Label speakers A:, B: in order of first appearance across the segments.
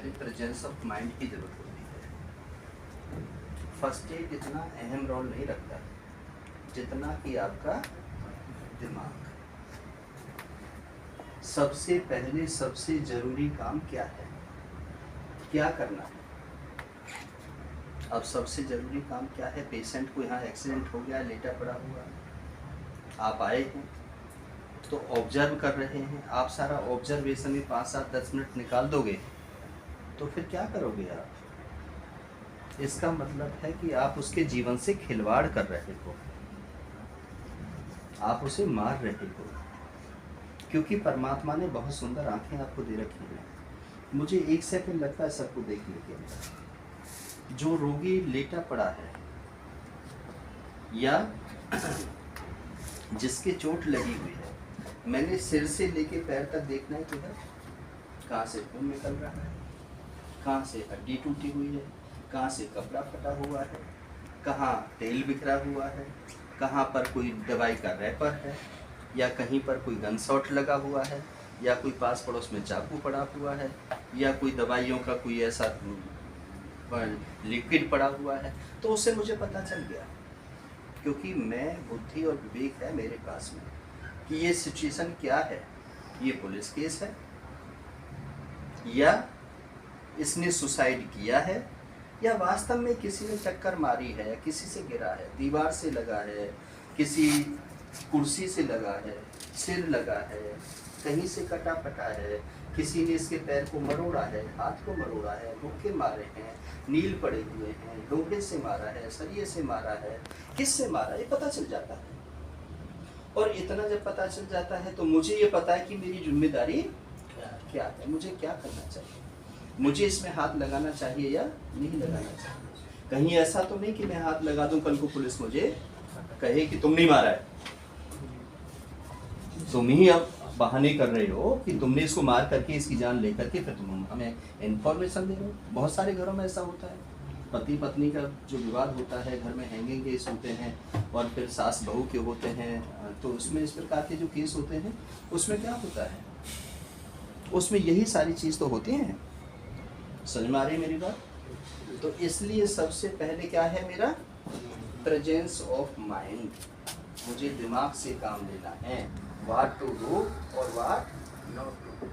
A: पहले presence of mind की जरूरत होती है। फर्स्ट एड इतना अहम रोल नहीं रखता जितना कि आपका दिमाग। सबसे पहले सबसे जरूरी काम क्या है, क्या करना है? अब सबसे जरूरी काम क्या है? पेशेंट को यहाँ एक्सीडेंट हो गया, लेटा पड़ा हुआ, आप आए हैं तो ऑब्जर्व कर रहे हैं। आप सारा ऑब्जर्वेशन में 5-7-10 मिनट निकाल दोगे तो फिर क्या करोगे आप? इसका मतलब है कि आप उसके जीवन से खिलवाड़ कर रहे हो, आप उसे मार रहे हो। क्योंकि परमात्मा ने बहुत सुंदर आंखें आपको दे रखी हैं। मुझे 1 सेकंड लगता है सबको देखने के अंदर। जो रोगी लेटा पड़ा है या जिसके चोट लगी हुई है, मैंने सिर से लेके पैर तक देखना है किधर, कहाँ से खून निकल रहा है, कहाँ से हड्डी टूटी हुई है, कहाँ से कपड़ा फटा हुआ है, कहाँ तेल बिखरा हुआ है, कहाँ पर कोई दवाई का रैपर है, या कहीं पर कोई गन शॉट लगा हुआ है, या कोई पास पड़ोस में चाकू पड़ा हुआ है, या कोई दवाइयों का कोई ऐसा लिक्विड पड़ा हुआ है। तो उससे मुझे पता चल गया, क्योंकि मैं बुद्धि और विवेक है मेरे पास में कि ये सिचुएशन क्या है। ये पुलिस केस है या इसने सुसाइड किया है, या वास्तव में किसी ने टक्कर मारी है, या किसी से गिरा है, दीवार से लगा है, किसी कुर्सी से लगा है, सिर लगा है, कहीं से कटा फटा है, किसी ने इसके पैर को मरोड़ा है, हाथ को मरोड़ा है, मुक्के मारे हैं, नील पड़े हुए हैं, लोहे से मारा है, सरिये से मारा है, किससे मारा, ये पता चल जाता है। और इतना जब पता चल जाता है तो मुझे ये पता है कि मेरी जिम्मेदारी क्या है, मुझे क्या करना चाहिए, मुझे इसमें हाथ लगाना चाहिए या नहीं लगाना चाहिए। कहीं ऐसा तो नहीं कि मैं हाथ लगा दूं, कल को पुलिस मुझे कहे कि तुम नहीं मारा है, तुम ही अब बहाने कर रहे हो कि तुमने इसको मार करके इसकी जान लेकर के फिर तुम हमें इन्फॉर्मेशन दे रहे हो। बहुत सारे घरों में ऐसा होता है, पति पत्नी का जो विवाद होता है, घर में हैंगिंग केस होते हैं, और फिर सास बहू के होते हैं, तो उसमें इस प्रकार के जो केस होते हैं उसमें क्या होता है, उसमें यही सारी चीज़ तो होती हैं। समझ में आ रही मेरी बात? तो इसलिए सबसे पहले क्या है मेरा? Presence of mind. मुझे दिमाग से काम लेना है, व्हाट टू डू और व्हाट नॉट टू डू।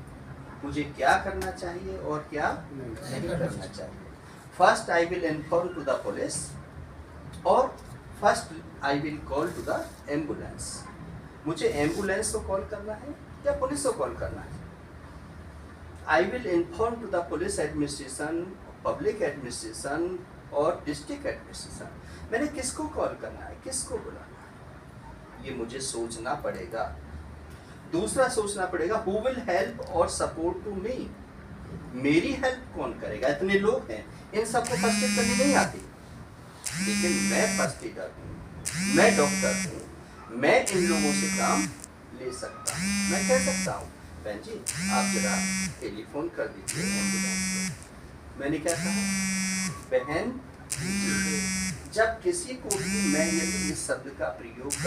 A: मुझे क्या करना चाहिए और क्या नहीं करना चाहिए। First I will inform to the police, और first I will call to the ambulance. मुझे एम्बुलेंस को कॉल करना है या पुलिस को कॉल करना है? I will inform to the police administration, public administration और district administration। मैंने किसको कॉल करना है, किसको बुलाना है, ये मुझे सोचना पड़ेगा। दूसरा सोचना पड़ेगा who will help और support to me। मेरी हेल्प कौन करेगा? इतने लोग हैं, इन सबको फर्स्ट एड करनी नहीं आती, लेकिन मैं फर्स्ट एडर हूँ, मैं डॉक्टर हूँ, मैं इन लोगों से काम ले सकता हूँ। मैं कह सकता हूँ बहन जी आप जरा टेलीफोन कर दीजिए एम्बुलेंस को। मैंने क्या कहा? बहन, जब किसी को भी मैं यदि इस शब्द का प्रयोग करूँ